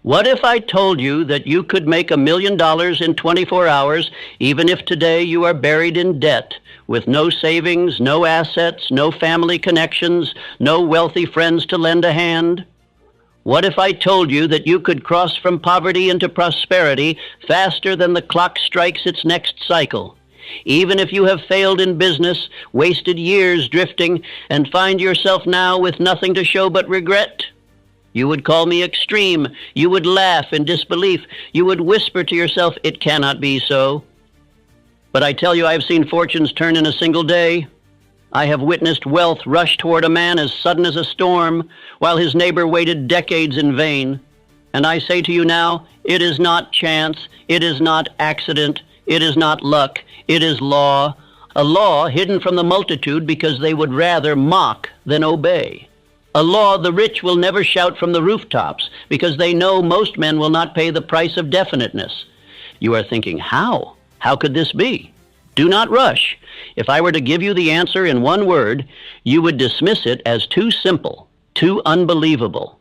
What if I told you that you could make $1 million in 24 hours, even if today you are buried in debt, with no savings, no assets, no family connections, no wealthy friends to lend a hand? What if I told you that you could cross from poverty into prosperity faster than the clock strikes its next cycle? Even if you have failed in business, wasted years drifting, and find yourself now with nothing to show but regret? You would call me extreme. You would laugh in disbelief. You would whisper to yourself, "It cannot be so." But I tell you, I have seen fortunes turn in a single day. I have witnessed wealth rush toward a man as sudden as a storm, while his neighbor waited decades in vain. And I say to you now, it is not chance, it is not accident, it is not luck, it is law, a law hidden from the multitude because they would rather mock than obey. A law the rich will never shout from the rooftops because they know most men will not pay the price of definiteness. You are thinking, how? How could this be? Do not rush. If I were to give you the answer in one word, you would dismiss it as too simple, too unbelievable.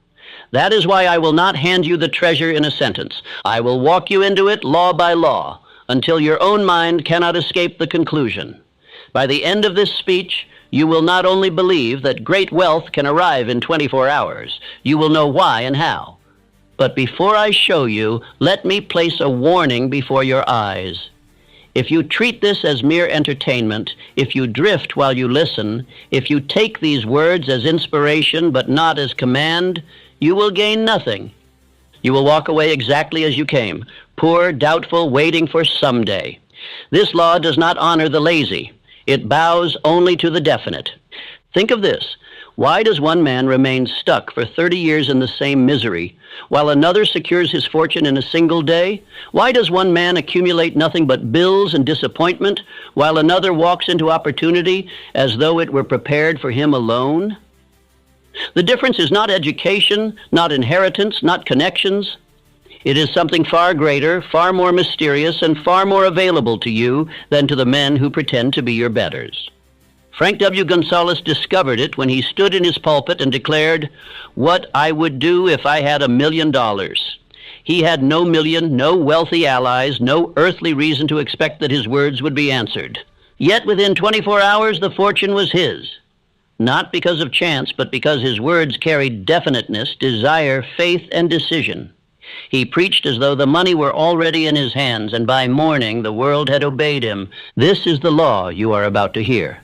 That is why I will not hand you the treasure in a sentence. I will walk you into it law by law until your own mind cannot escape the conclusion. By the end of this speech, you will not only believe that great wealth can arrive in 24 hours, you will know why and how. But before I show you, let me place a warning before your eyes. If you treat this as mere entertainment, if you drift while you listen, if you take these words as inspiration but not as command, you will gain nothing. You will walk away exactly as you came, poor, doubtful, waiting for someday. This law does not honor the lazy. It bows only to the definite. Think of this. Why does one man remain stuck for 30 years in the same misery, while another secures his fortune in a single day? Why does one man accumulate nothing but bills and disappointment, while another walks into opportunity as though it were prepared for him alone? The difference is not education, not inheritance, not connections. It is something far greater, far more mysterious, and far more available to you than to the men who pretend to be your betters. Frank W. Gonzalez discovered it when he stood in his pulpit and declared, "What I would do if I had $1 million." He had no million, no wealthy allies, no earthly reason to expect that his words would be answered. Yet within 24 hours, the fortune was his. Not because of chance, but because his words carried definiteness, desire, faith, and decision. He preached as though the money were already in his hands, and by morning the world had obeyed him. This is the law you are about to hear.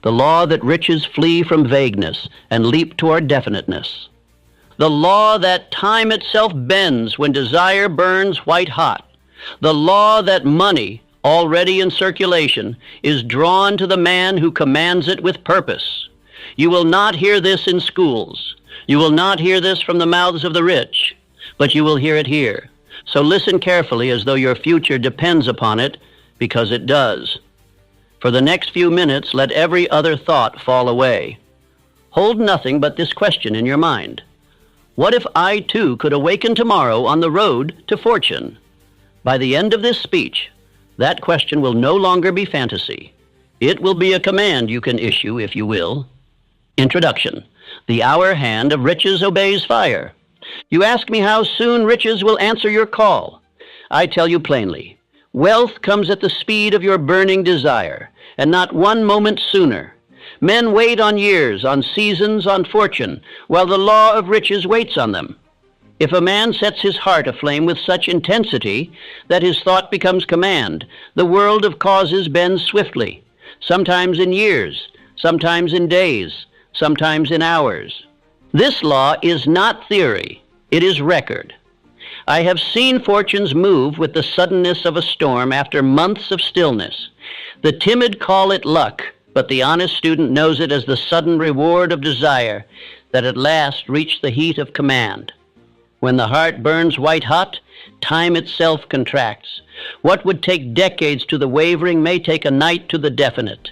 The law that riches flee from vagueness and leap toward definiteness. The law that time itself bends when desire burns white hot. The law that money, already in circulation, is drawn to the man who commands it with purpose. You will not hear this in schools. You will not hear this from the mouths of the rich. But you will hear it here. So listen carefully as though your future depends upon it, because it does. For the next few minutes, let every other thought fall away. Hold nothing but this question in your mind. What if I too could awaken tomorrow on the road to fortune? By the end of this speech, that question will no longer be fantasy. It will be a command you can issue, if you will. Introduction. The hour hand of riches obeys fire. You ask me how soon riches will answer your call. I tell you plainly, wealth comes at the speed of your burning desire, and not one moment sooner. Men wait on years, on seasons, on fortune, while the law of riches waits on them. If a man sets his heart aflame with such intensity that his thought becomes command, the world of causes bends swiftly, sometimes in years, sometimes in days, sometimes in hours. This law is not theory, it is record. I have seen fortunes move with the suddenness of a storm after months of stillness. The timid call it luck, but the honest student knows it as the sudden reward of desire that at last reached the heat of command. When the heart burns white hot, time itself contracts. What would take decades to the wavering may take a night to the definite.